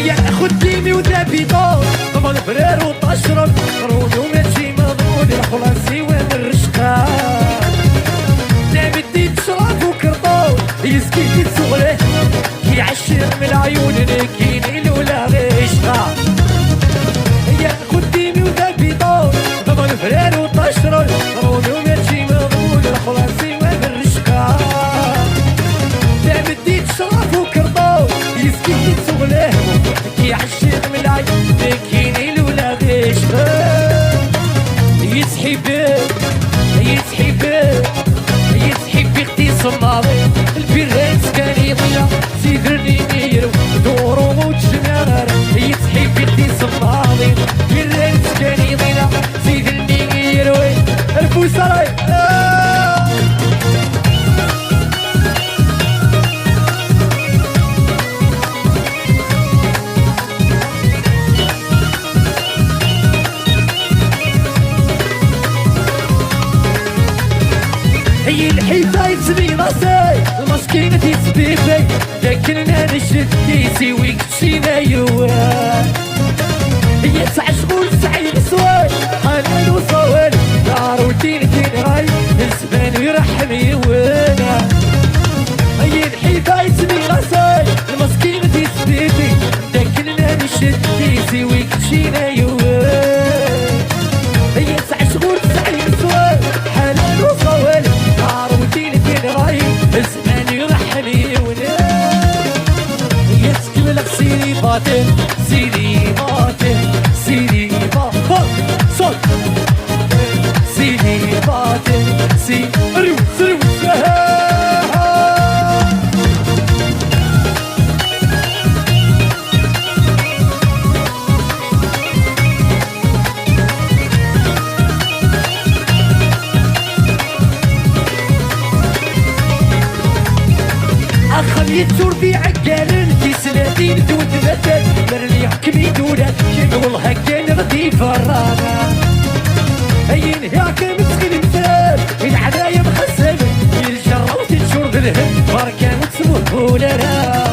يا خديمي وذابيطو ضمن فرير وطشرب رونو ماشي مضمون الخلاصي وين الرشقان لا بدي تشرب وكرطو يسكيتي تسغله كي عشر من العيون كيني لولا غيشقا يا خديمي وذابيطو ضمن فرير وطشرب رونو ماشي مضمون الخلاصي وين الرشقان لا بدي تشرب وكرطو يسكيتي تسغله كي عشر من العيون كيني لولا غيشقا يسحبك يسحبك يسحب اختي صماضي البرانس كان يضيع سيدرني نيرو دورو وتجمار يسحب اختي صماضي البرانس كان يضيع سيدرني نيرو الفوسراي هي الحيطة يتسبي راسي المسكينة تيتسبي في لكن انا نشد كيسي ويكتشينا يوان هي تسع شغول سعي بسواي حنان وصوال دار ودين كين غاي الزمان يرحم يوانا هي الحيطة يتسبي راسي المسكينة تيتسبي في لكن انا نشد كيسي ويكتشينا يوان هي تسع شغول سعي بسواي حنان وصوال الزمان يرحني ولا يتكمل سيدي باطل سيدي باطل سيدي باطل صوت سيدي باطل سيدي سرو يتور في عقال في سنتين دون تبدل مرني حكمي دولة والله كان ردي فرانا هين هاك مسكين مثال العدايا مخسب يرجع وتنشر بالهم بركة وتسموه ولا لا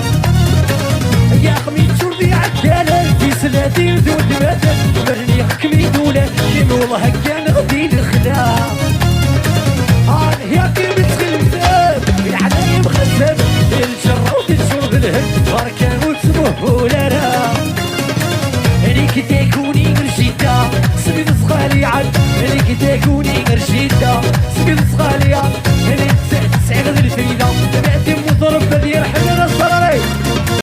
يا خمي تشور في عقال في سنتين دون تبدل مرني حكمي دولة والله كان ردي الخداع هاك مسكين مثال العدايا مخسب الجرة وتنشر بالهم بركة وتسموه ولا لا هنيك تاكوني مرشيدا سبيل صغالي عاد هنيك تاكوني مرشيدا سبيل صغالي عاد